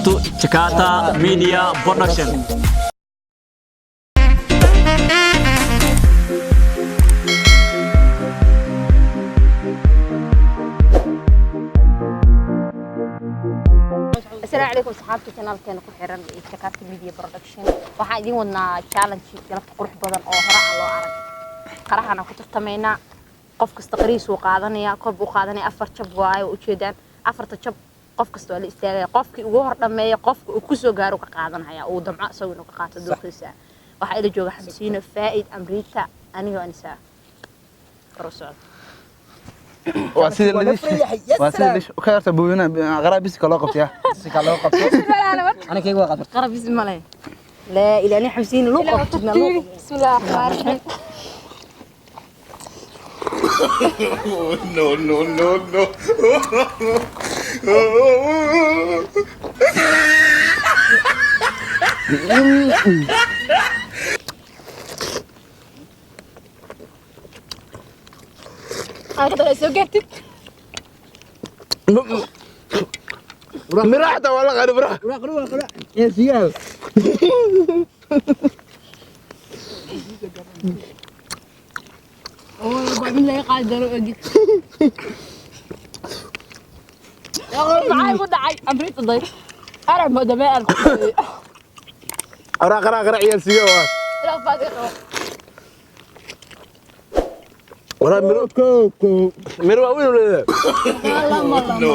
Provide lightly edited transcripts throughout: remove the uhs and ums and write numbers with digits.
to Jakarta Media Production. السلام عليكم صحابتي channel كان ku xiran Jakarta Media Production waxaan idin wadnaa challenge galabta qurux badan oo hore aan loo arag qaraxana ku tartamayna qof kasta qariis uu qaadanaya koob uu qaadanaya afar jab waayo u jeedaan afarta jab qof kasta la istaagay qofkii ugu hor dhameeyo qofka uu ku soo gaaro ka qaadanaya uu damco isagoo ka qaato doorkiisa waxa ila jooga Xamsiino Faa'id Amrita aniga Anisa qarsoon واسيد وكارت ابونا غرابيس كلو قبطيا كلو قبطيا انا كيغ قبط غرابيس مالي لا الى اني حمسين لو قبطنا لو بسم الله الرحمن الرحيم no أنا كده سوقتك مراحته والله غير مراح قرا يا سيال والله بعمل لي قادر اجي يا معاي ودعي امريكا ضيف انا ما دماء قرا يا سيال لا فاضي ولا ميرو وين ولا no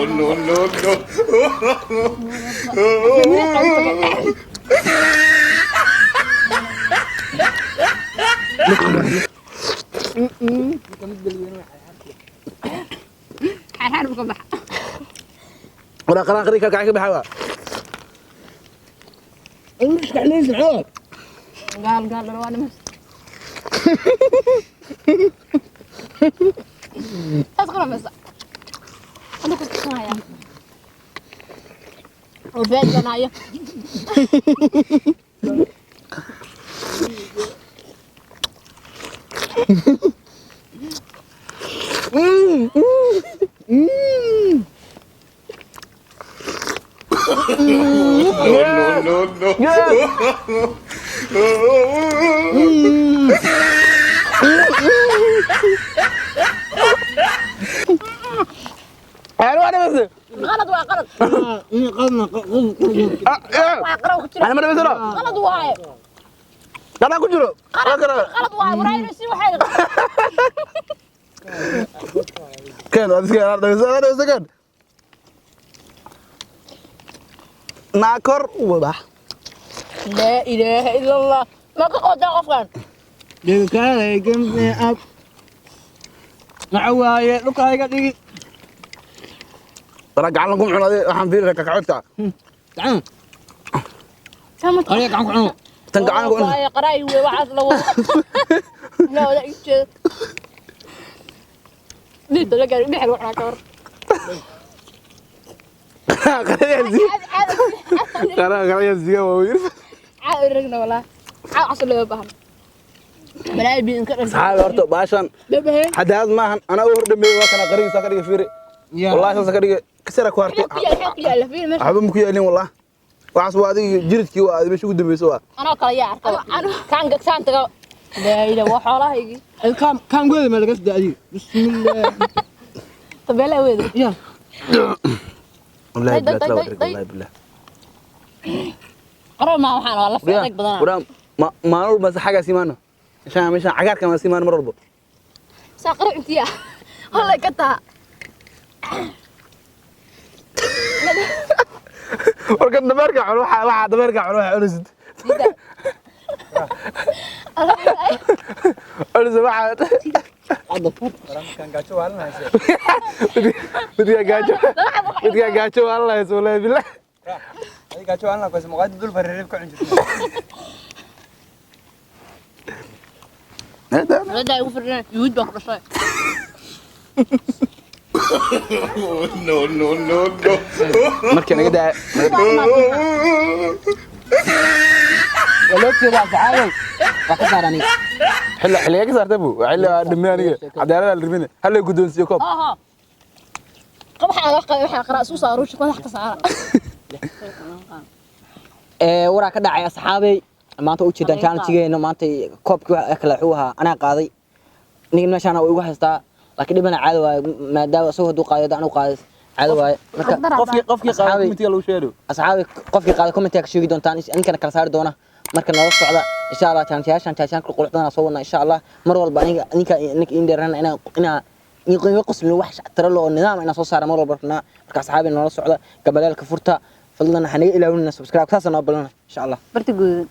ولا قرا كعك بحوا مش كحليز العود قال رواني مس أذكر بس أنا كنت صايع وبيت جناية انا بس غلط وغلط انا ما بس غلط واي انا كجرو غلط واي وراي نسي واحد كان هذا سكن ناكر وضح لا إله إلا الله ما قد غفران كان كم اب معوايه لك هاي رجع لكم عنا waxaan fiirinaa ka kacota تعال سامت أنا قاعد عنه تنقع عنه يا قراي وعاد لو لا يجي نيد لا قال نحن وحنا كور قراي زي وير عاد رجنا والله عاد عصل لو بهم بلاي بين كر صحابي horto baashan hadaad maahan ana u hordhamay waa kana qariisa ka dhigay fiiri wallahi sa ka dhigay kasara ku harto waxba ma ku yeelin wallahi waxaas waa adiga jiridkii waa aad meesha ugu dambeeyso waa ana kala yaa arko kan taga لا إله وحولهاي كان قول ما لقيت دادي بسم الله طب يلا وين يا والله بالله بالله قرر ما وحنا والله فيك بدنا ورا ما نور بس حاجه سيمانه عشان مش عقارك ما سيمان مربو ساقر انت يا والله كتا وركن دبرك روح دبرك روح عنزد أنا واحد كان قاچو والله هسه بدي قاچو والله يسولي بالله هاي قاچو والله بس مقعد دول فريريب كعن جرت هذا يوفر يود بكره شوي no markii naga daa ولو كذا تعالوا وقدرني حلا ka saartay buu xilla dhamaaniga cadaalada la ribina hal guddoonsiyo koob قبح على قبح قرأ سوسة روش كون حق سعارة waraa ka dhacay asxaabay maanta u jeedaan challenge-geena maanta koobkii wax kala xuuha ana qaaday ninka meeshaan uu igu haystaa laakiin dhibana caadi waay maadaama soo haduu qaado aan u qaaday caadi waay marka qofkii qaado committee lagu sheego asxaabay qofkii qaado committee ka sheegi doontaan inkana kala saari doona marka noo socda insha Allah challenge-yaashan qurux badan soo wadnaa insha Allah mar walba ninka indeerana ina qoslo wax tara loo nidaam ina soo saara mar walba marka asxaabay noo socda gabalaalka furta fadlan hanaga ilaawina subscribe taasna balana insha Allah barti guud